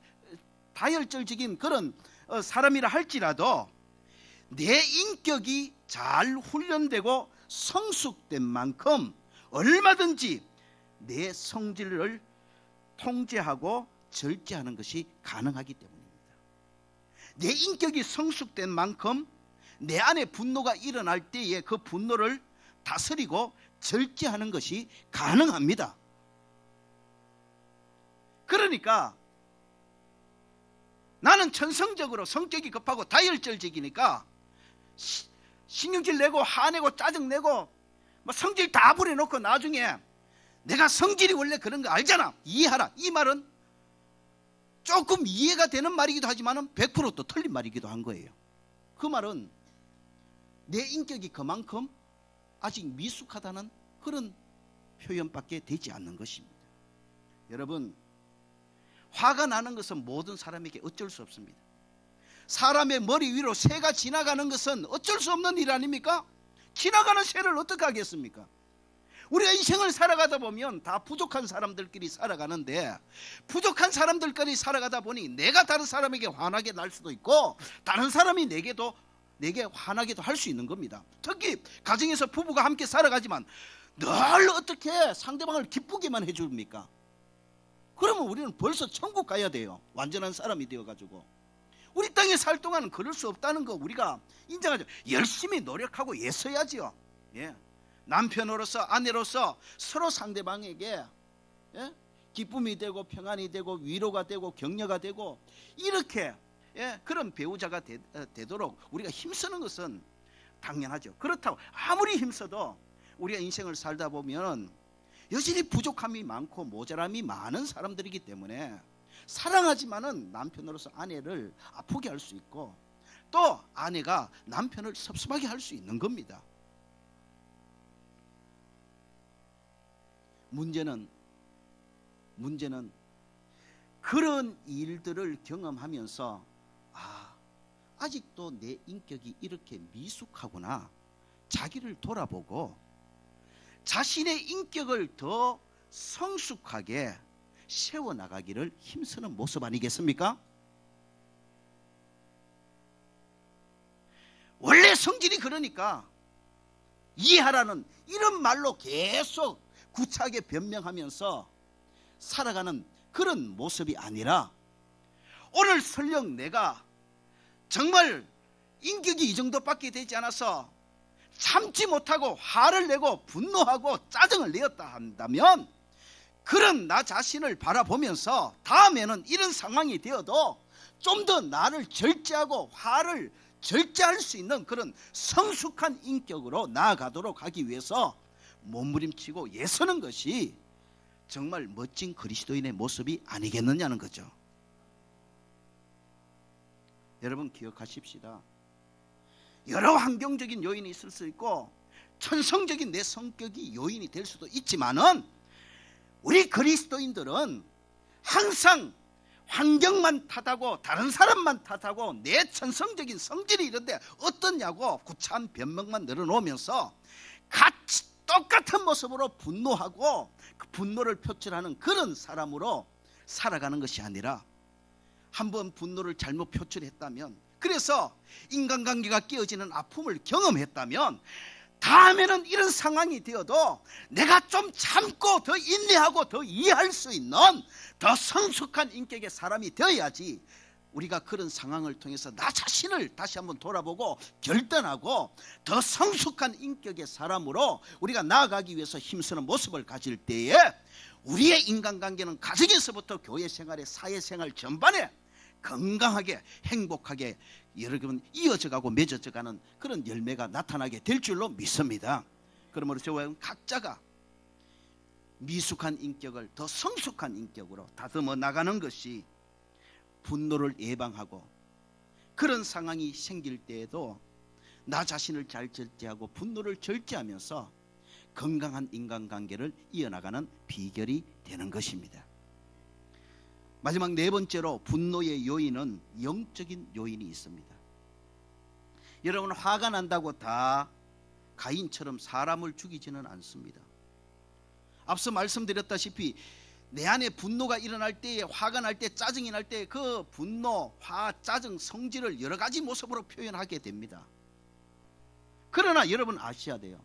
그런 사람이라 할지라도 내 인격이 잘 훈련되고 성숙된 만큼 얼마든지 내 성질을 통제하고 절제하는 것이 가능하기 때문입니다. 내 인격이 성숙된 만큼 내 안에 분노가 일어날 때에 그 분노를 다스리고 절제하는 것이 가능합니다. 그러니까 나는 천성적으로 성격이 급하고 다혈질적이니까 신경질 내고 화내고 짜증내고 뭐 성질 다 부려놓고 나중에 내가 성질이 원래 그런 거 알잖아, 이해하라, 이 말은 조금 이해가 되는 말이기도 하지만 100% 또 틀린 말이기도 한 거예요. 그 말은 내 인격이 그만큼 아직 미숙하다는 그런 표현밖에 되지 않는 것입니다. 여러분, 화가 나는 것은 모든 사람에게 어쩔 수 없습니다. 사람의 머리 위로 새가 지나가는 것은 어쩔 수 없는 일 아닙니까? 지나가는 새를 어떻게 하겠습니까? 우리가 인생을 살아가다 보면 다 부족한 사람들끼리 살아가는데, 부족한 사람들끼리 살아가다 보니 내가 다른 사람에게 화나게 날 수도 있고, 다른 사람이 내게 화나게도 할 수 있는 겁니다. 특히 가정에서 부부가 함께 살아가지만 늘 어떻게 상대방을 기쁘게만 해줍니까? 그러면 우리는 벌써 천국 가야 돼요. 완전한 사람이 되어가지고. 우리 땅에 살 동안은 그럴 수 없다는 거 우리가 인정하죠. 열심히 노력하고 애써야지요. 예. 남편으로서, 아내로서 서로 상대방에게, 예? 기쁨이 되고 평안이 되고 위로가 되고 격려가 되고 이렇게, 예? 그런 배우자가 되도록 우리가 힘쓰는 것은 당연하죠. 그렇다고 아무리 힘써도 우리가 인생을 살다 보면 여전히 부족함이 많고 모자람이 많은 사람들이기 때문에 사랑하지만은 남편으로서 아내를 아프게 할 수 있고, 또 아내가 남편을 섭섭하게 할 수 있는 겁니다. 문제는 그런 일들을 경험하면서 아직도 내 인격이 이렇게 미숙하구나, 자기를 돌아보고 자신의 인격을 더 성숙하게 세워나가기를 힘쓰는 모습 아니겠습니까? 원래 성질이 그러니까 이해하라는 이런 말로 계속 구차하게 변명하면서 살아가는 그런 모습이 아니라, 오늘 설령 내가 정말 인격이 이 정도밖에 되지 않아서 참지 못하고 화를 내고 분노하고 짜증을 내었다 한다면, 그런 나 자신을 바라보면서 다음에는 이런 상황이 되어도 좀 더 나를 절제하고 화를 절제할 수 있는 그런 성숙한 인격으로 나아가도록 하기 위해서 몸부림치고 애쓰는 것이 정말 멋진 그리스도인의 모습이 아니겠느냐는 거죠. 여러분 기억하십시다. 여러 환경적인 요인이 있을 수 있고 천성적인 내 성격이 요인이 될 수도 있지만은, 우리 그리스도인들은 항상 환경만 탓하고 다른 사람만 탓하고 내 천성적인 성질이 이런데 어떻냐고 구차한 변명만 늘어놓으면서 같이 똑같은 모습으로 분노하고 그 분노를 표출하는 그런 사람으로 살아가는 것이 아니라, 한번 분노를 잘못 표출했다면, 그래서 인간관계가 깨어지는 아픔을 경험했다면, 다음에는 이런 상황이 되어도 내가 좀 참고 더 인내하고 더 이해할 수 있는 더 성숙한 인격의 사람이 되어야지, 우리가 그런 상황을 통해서 나 자신을 다시 한번 돌아보고 결단하고 더 성숙한 인격의 사람으로 우리가 나아가기 위해서 힘쓰는 모습을 가질 때에, 우리의 인간관계는 가정에서부터 교회 생활에 사회생활 전반에 건강하게 행복하게 여러분 이어져가고 맺어져가는 그런 열매가 나타나게 될 줄로 믿습니다. 그러므로 저와 각자가 미숙한 인격을 더 성숙한 인격으로 다듬어 나가는 것이 분노를 예방하고, 그런 상황이 생길 때에도 나 자신을 잘 절제하고 분노를 절제하면서 건강한 인간관계를 이어나가는 비결이 되는 것입니다. 마지막 네 번째로, 분노의 요인은 영적인 요인이 있습니다. 여러분, 화가 난다고 다 가인처럼 사람을 죽이지는 않습니다. 앞서 말씀드렸다시피 내 안에 분노가 일어날 때에, 화가 날 때, 짜증이 날 때 그 분노, 화, 짜증, 성질을 여러 가지 모습으로 표현하게 됩니다. 그러나 여러분 아셔야 돼요.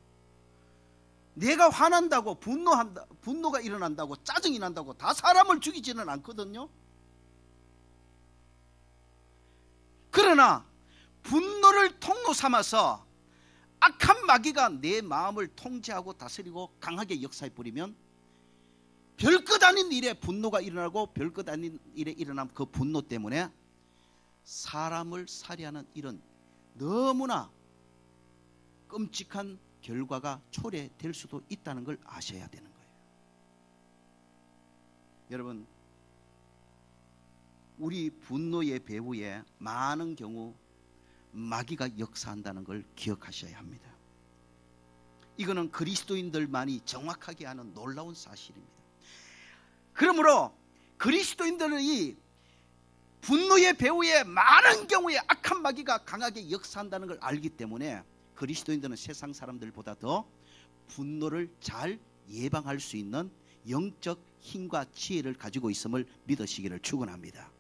내가 화난다고 분노가 일어난다고 짜증이 난다고 다 사람을 죽이지는 않거든요. 그러나 분노를 통로 삼아서 악한 마귀가 내 마음을 통제하고 다스리고 강하게 역사해 버리면, 별것 아닌 일에 분노가 일어나고 별것 아닌 일에 일어난 그 분노 때문에 사람을 살해하는 이런 너무나 끔찍한 결과가 초래될 수도 있다는 걸 아셔야 되는 거예요. 여러분, 우리 분노의 배후에 많은 경우 마귀가 역사한다는 걸 기억하셔야 합니다. 이거는 그리스도인들만이 정확하게 아는 놀라운 사실입니다. 그러므로 그리스도인들이 분노의 배후에 많은 경우에 악한 마귀가 강하게 역사한다는 걸 알기 때문에 그리스도인들은 세상 사람들보다 더 분노를 잘 예방할 수 있는 영적 힘과 지혜를 가지고 있음을 믿으시기를 축원합니다.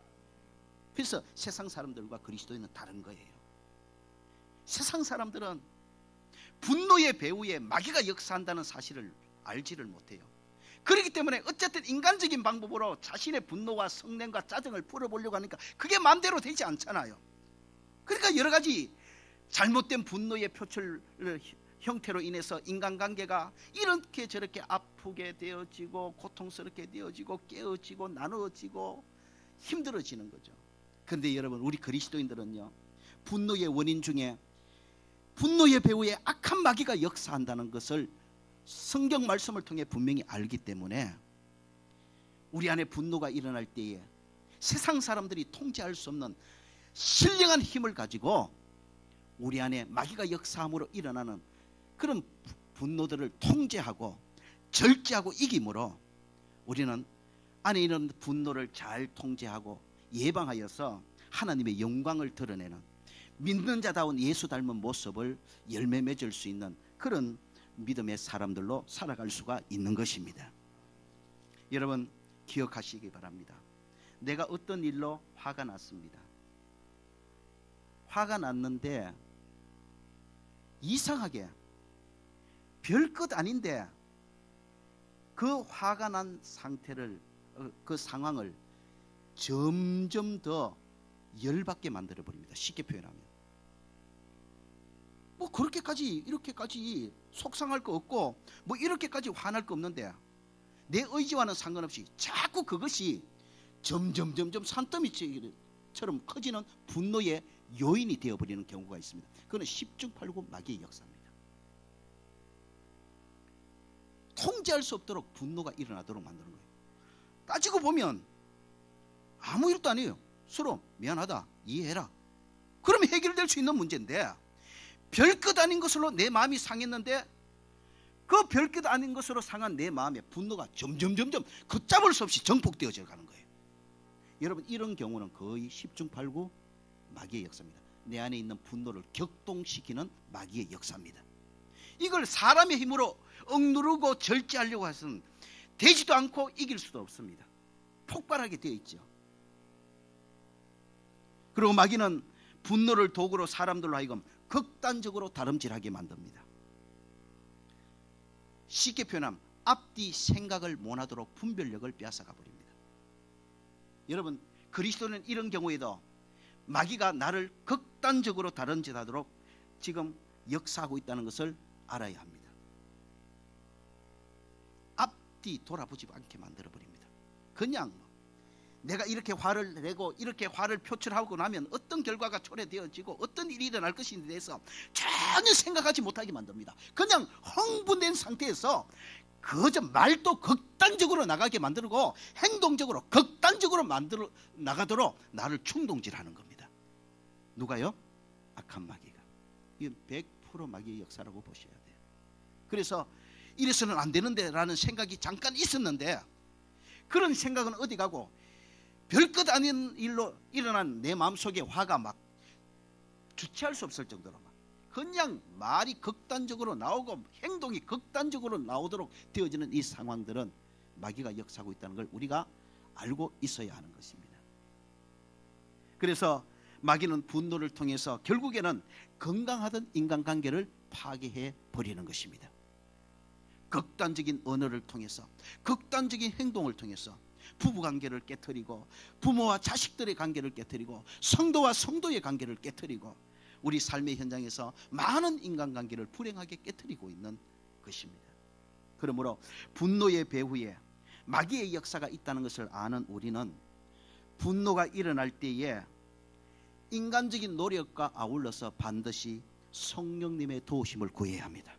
그래서 세상 사람들과 그리스도인은 다른 거예요. 세상 사람들은 분노의 배후에 마귀가 역사한다는 사실을 알지를 못해요. 그렇기 때문에 어쨌든 인간적인 방법으로 자신의 분노와 성냄과 짜증을 풀어보려고 하니까 그게 마음대로 되지 않잖아요. 그러니까 여러 가지 잘못된 분노의 표출 형태로 인해서 인간관계가 이렇게 저렇게 아프게 되어지고 고통스럽게 되어지고 깨어지고 나누어지고 힘들어지는 거죠. 그런데 여러분, 우리 그리스도인들은요, 분노의 원인 중에 분노의 배후에 악한 마귀가 역사한다는 것을 성경 말씀을 통해 분명히 알기 때문에 우리 안에 분노가 일어날 때에 세상 사람들이 통제할 수 없는 신령한 힘을 가지고 우리 안에 마귀가 역사함으로 일어나는 그런 분노들을 통제하고 절제하고 이김으로 우리는 안에 있는 분노를 잘 통제하고 예방하여서 하나님의 영광을 드러내는 믿는 자다운 예수 닮은 모습을 열매 맺을 수 있는 그런 믿음의 사람들로 살아갈 수가 있는 것입니다. 여러분, 기억하시기 바랍니다. 내가 어떤 일로 화가 났습니다. 화가 났는데 이상하게 별것 아닌데 그 화가 난 상태를, 그 상황을 점점 더 열받게 만들어 버립니다. 쉽게 표현하면 뭐 그렇게까지 이렇게까지 속상할 거 없고 뭐 이렇게까지 화날 거 없는데 내 의지와는 상관없이 자꾸 그것이 점점 산더미처럼 커지는 분노의 요인이 되어버리는 경우가 있습니다. 그건 십중팔구 마귀의 역사입니다. 통제할 수 없도록 분노가 일어나도록 만드는 거예요. 따지고 보면 아무 일도 아니에요. 서로 미안하다, 이해해라, 그러면 해결될 수 있는 문제인데 별것 아닌 것으로 내 마음이 상했는데 그 별것 아닌 것으로 상한 내 마음에 분노가 점점 걷잡을 수 없이 정폭되어져 가는 거예요. 여러분, 이런 경우는 거의 십중팔구 마귀의 역사입니다. 내 안에 있는 분노를 격동시키는 마귀의 역사입니다. 이걸 사람의 힘으로 억누르고 절제하려고 해서는 되지도 않고 이길 수도 없습니다. 폭발하게 되어 있죠. 그리고 마귀는 분노를 도구로 사람들로 하여금 극단적으로 다름질하게 만듭니다. 쉽게 표현하면 앞뒤 생각을 못하도록 분별력을 빼앗아가 버립니다. 여러분, 그리스도는 이런 경우에도 마귀가 나를 극단적으로 다름질하도록 지금 역사하고 있다는 것을 알아야 합니다. 앞뒤 돌아보지 않게 만들어 버립니다. 그냥 내가 이렇게 화를 내고 이렇게 화를 표출하고 나면 어떤 결과가 초래되어지고 어떤 일이 일어날 것인지에 대해서 전혀 생각하지 못하게 만듭니다. 그냥 흥분된 상태에서 그저 말도 극단적으로 나가게 만들고 행동적으로 극단적으로 만들어 나가도록 나를 충동질하는 겁니다. 누가요? 악한 마귀가. 이건 100% 마귀의 역사라고 보셔야 돼요. 그래서 이래서는 안 되는데 라는 생각이 잠깐 있었는데 그런 생각은 어디 가고 별것 아닌 일로 일어난 내 마음속에 화가 막 주체할 수 없을 정도로 막 그냥 말이 극단적으로 나오고 행동이 극단적으로 나오도록 되어지는 이 상황들은 마귀가 역사하고 있다는 걸 우리가 알고 있어야 하는 것입니다. 그래서 마귀는 분노를 통해서 결국에는 건강하던 인간관계를 파괴해 버리는 것입니다. 극단적인 언어를 통해서, 극단적인 행동을 통해서 부부관계를 깨트리고 부모와 자식들의 관계를 깨트리고 성도와 성도의 관계를 깨트리고 우리 삶의 현장에서 많은 인간관계를 불행하게 깨트리고 있는 것입니다. 그러므로 분노의 배후에 마귀의 역사가 있다는 것을 아는 우리는 분노가 일어날 때에 인간적인 노력과 아울러서 반드시 성령님의 도우심을 구해야 합니다.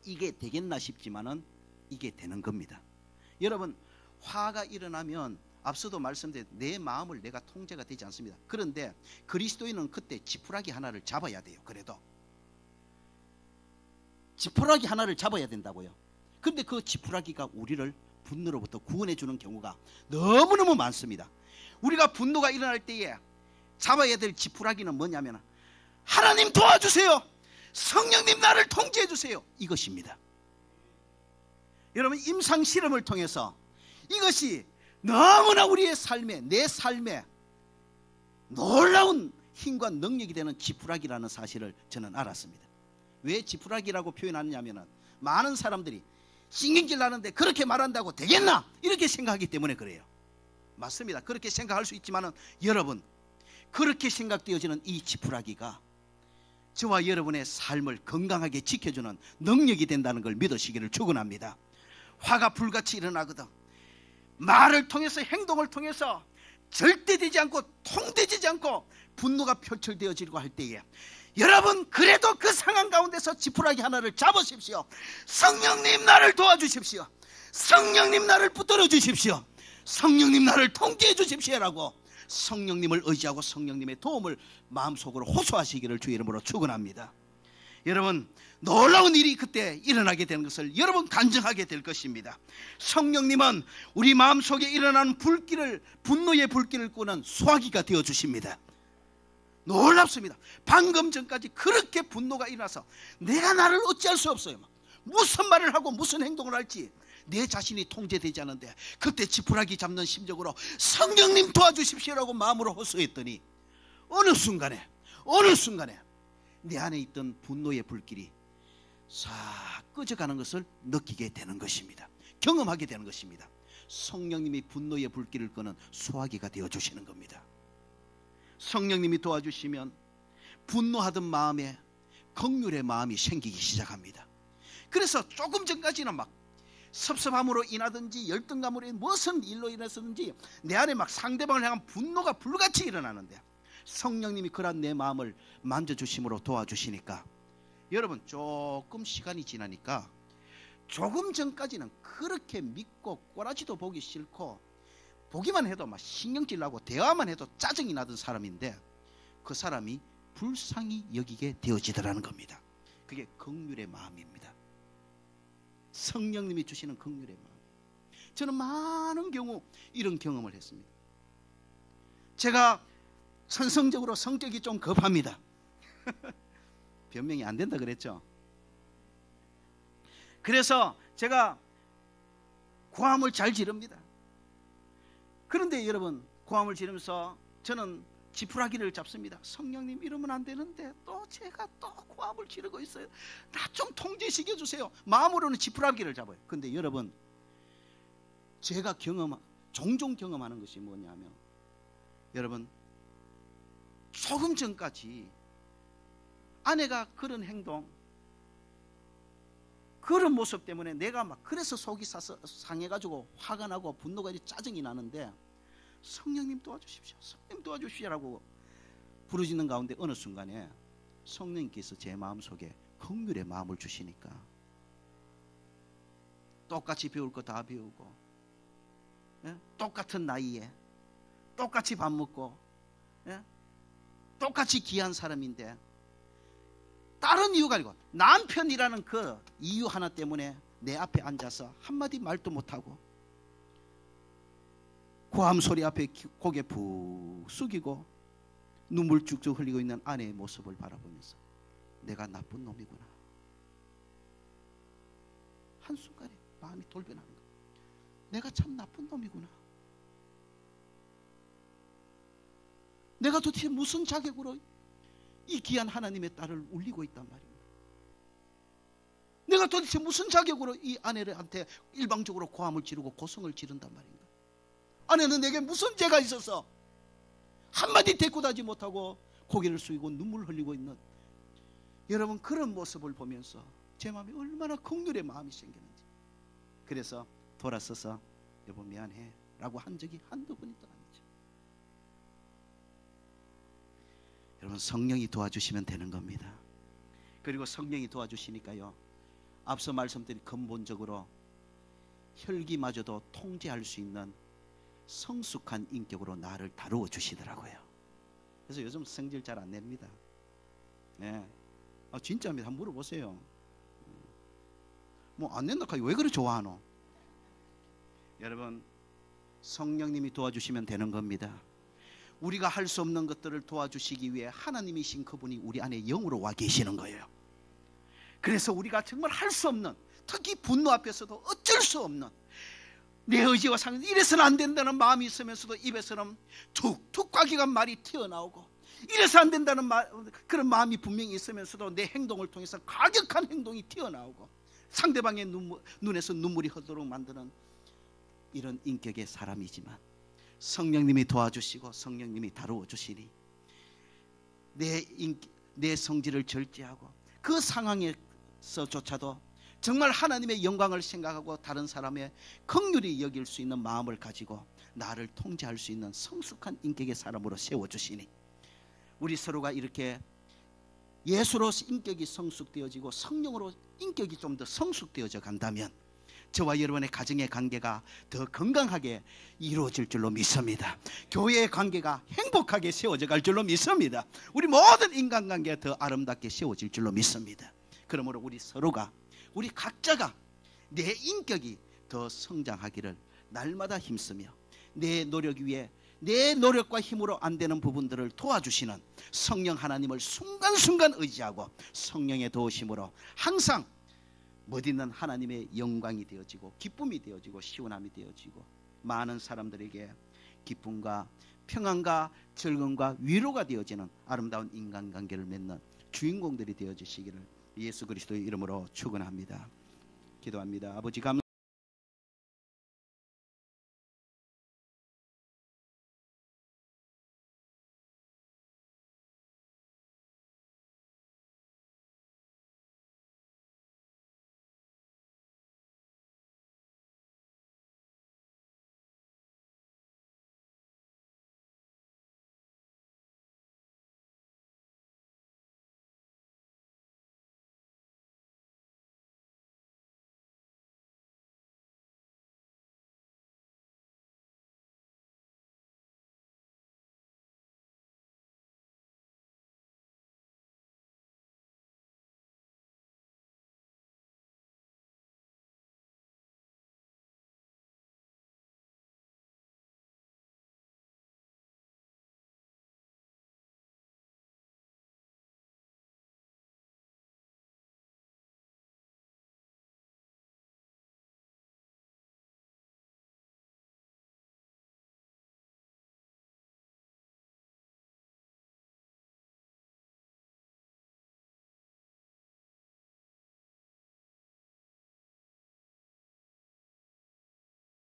이게 되겠나 싶지만은 이게 되는 겁니다. 여러분, 화가 일어나면 앞서도 말씀드린 내 마음을 내가 통제가 되지 않습니다. 그런데 그리스도인은 그때 지푸라기 하나를 잡아야 돼요. 그래도 지푸라기 하나를 잡아야 된다고요. 그런데 그 지푸라기가 우리를 분노로부터 구원해 주는 경우가 너무너무 많습니다. 우리가 분노가 일어날 때에 잡아야 될 지푸라기는 뭐냐면 하나님 도와주세요, 성령님 나를 통제해 주세요, 이것입니다. 여러분, 임상 실험을 통해서 이것이 너무나 우리의 삶에, 내 삶에 놀라운 힘과 능력이 되는 지푸라기라는 사실을 저는 알았습니다. 왜 지푸라기라고 표현하느냐면 많은 사람들이 신경질 나는데 그렇게 말한다고 되겠나 이렇게 생각하기 때문에 그래요. 맞습니다. 그렇게 생각할 수 있지만 여러분, 그렇게 생각되어지는 이 지푸라기가 저와 여러분의 삶을 건강하게 지켜주는 능력이 된다는 걸 믿으시기를 축원합니다. 화가 불같이 일어나거든 말을 통해서, 행동을 통해서 절대 되지 않고 통되지 않고 분노가 표출되어지려고 할 때에 여러분, 그래도 그 상황 가운데서 지푸라기 하나를 잡으십시오. 성령님 나를 도와주십시오, 성령님 나를 붙들어 주십시오, 성령님 나를 통제해 주십시오라고 성령님을 의지하고 성령님의 도움을 마음속으로 호소하시기를 주의 이름으로 축원합니다. 여러분, 놀라운 일이 그때 일어나게 되는 것을 여러분 간증하게 될 것입니다. 성령님은 우리 마음속에 일어나는 불길을, 분노의 불길을 끄는 소화기가 되어 주십니다. 놀랍습니다. 방금 전까지 그렇게 분노가 일어나서 내가 나를 어찌할 수 없어요. 무슨 말을 하고 무슨 행동을 할지 내 자신이 통제되지 않는데 그때 지푸라기 잡는 심정으로 성령님 도와주십시오라고 마음으로 호소했더니 어느 순간에 내 안에 있던 분노의 불길이 싹 꺼져가는 것을 느끼게 되는 것입니다. 경험하게 되는 것입니다. 성령님이 분노의 불길을 끄는 소화기가 되어주시는 겁니다. 성령님이 도와주시면 분노하던 마음에 긍휼의 마음이 생기기 시작합니다. 그래서 조금 전까지는 막 섭섭함으로 인하든지 열등감으로 무슨 일로 인해서든지 내 안에 막 상대방을 향한 분노가 불같이 일어나는데 성령님이 그런 내 마음을 만져주심으로 도와주시니까 여러분, 조금 시간이 지나니까 조금 전까지는 그렇게 믿고 꼬라지도 보기 싫고 보기만 해도 막 신경질 나고 대화만 해도 짜증이 나던 사람인데 그 사람이 불쌍히 여기게 되어지더라는 겁니다. 그게 긍휼의 마음입니다. 성령님이 주시는 긍휼의 마음. 저는 많은 경우 이런 경험을 했습니다. 제가 천성적으로 성격이 좀 급합니다. 변명이 안 된다 그랬죠. 그래서 제가 고함을 잘 지릅니다. 그런데 여러분, 고함을 지르면서 저는 지푸라기를 잡습니다. 성령님, 이러면 안 되는데 또 제가 또 고함을 지르고 있어요. 나 좀 통제시켜 주세요. 마음으로는 지푸라기를 잡아요. 근데 여러분, 제가 종종 경험하는 것이 뭐냐면 여러분, 조금 전까지 아내가 그런 행동, 그런 모습 때문에 내가 막 그래서 속이 상해가지고 화가 나고 분노가 짜증이 나는데 성령님 도와주십시오, 성령님 도와주십시오라고 부르짖는 가운데 어느 순간에 성령님께서 제 마음속에 긍휼의 마음을 주시니까 똑같이 배울 거 다 배우고, 예? 똑같은 나이에 똑같이 밥 먹고, 예? 똑같이 귀한 사람인데 다른 이유가 아니고 남편이라는 그 이유 하나 때문에 내 앞에 앉아서 한마디 말도 못하고 고함 소리 앞에 고개 푹 숙이고 눈물 쭉쭉 흘리고 있는 아내의 모습을 바라보면서 내가 나쁜 놈이구나, 한순간에 마음이 돌변하는 거야. 내가 참 나쁜 놈이구나. 내가 도대체 무슨 자격으로 이 귀한 하나님의 딸을 울리고 있단 말입니다. 내가 도대체 무슨 자격으로 이 아내한테 일방적으로 고함을 지르고 고성을 지른단 말인가. 아내는 내게 무슨 죄가 있어서 한마디 대꾸하지 못하고 고개를 숙이고 눈물 흘리고 있는, 여러분, 그런 모습을 보면서 제 마음에 얼마나 긍휼의 마음이 생기는지. 그래서 돌아서서 여보 미안해 라고 한 적이 한두 번이 또 아니죠. 여러분, 성령이 도와주시면 되는 겁니다. 그리고 성령이 도와주시니까요, 앞서 말씀드린 근본적으로 혈기마저도 통제할 수 있는 성숙한 인격으로 나를 다루어 주시더라고요. 그래서 요즘 성질 잘 안 냅니다. 네. 진짜입니다. 한번 물어보세요. 뭐 안 낸다 카이 왜 그래 좋아하노? 여러분, 성령님이 도와주시면 되는 겁니다. 우리가 할 수 없는 것들을 도와주시기 위해 하나님이신 그분이 우리 안에 영으로 와 계시는 거예요. 그래서 우리가 정말 할 수 없는, 특히 분노 앞에서도 어쩔 수 없는, 내 의지와 상관 이래서는 안 된다는 마음이 있으면서도 입에서는 툭툭 꽉기간 말이 튀어나오고, 이래서 안 된다는 그런 마음이 분명히 있으면서도 내 행동을 통해서 과격한 행동이 튀어나오고 상대방의 눈에서 눈물이 흐르도록 만드는 이런 인격의 사람이지만, 성령님이 도와주시고 성령님이 다루어 주시니 내 성질을 절제하고 그 상황에서조차도 정말 하나님의 영광을 생각하고 다른 사람의 긍휼히 여길 수 있는 마음을 가지고 나를 통제할 수 있는 성숙한 인격의 사람으로 세워주시니, 우리 서로가 이렇게 예수로 인격이 성숙되어지고 성령으로 인격이 좀 더 성숙되어져 간다면 저와 여러분의 가정의 관계가 더 건강하게 이루어질 줄로 믿습니다. 교회의 관계가 행복하게 세워져 갈 줄로 믿습니다. 우리 모든 인간관계가 더 아름답게 세워질 줄로 믿습니다. 그러므로 우리 서로가, 우리 각자가 내 인격이 더 성장하기를 날마다 힘쓰며 내 노력 위에 내 노력과 힘으로 안 되는 부분들을 도와주시는 성령 하나님을 순간순간 의지하고 성령의 도우심으로 항상 멋있는 하나님의 영광이 되어지고 기쁨이 되어지고 시원함이 되어지고 많은 사람들에게 기쁨과 평안과 즐거움과 위로가 되어지는 아름다운 인간관계를 맺는 주인공들이 되어주시기를 예수 그리스도의 이름으로 축원합니다. 기도합니다. 아버지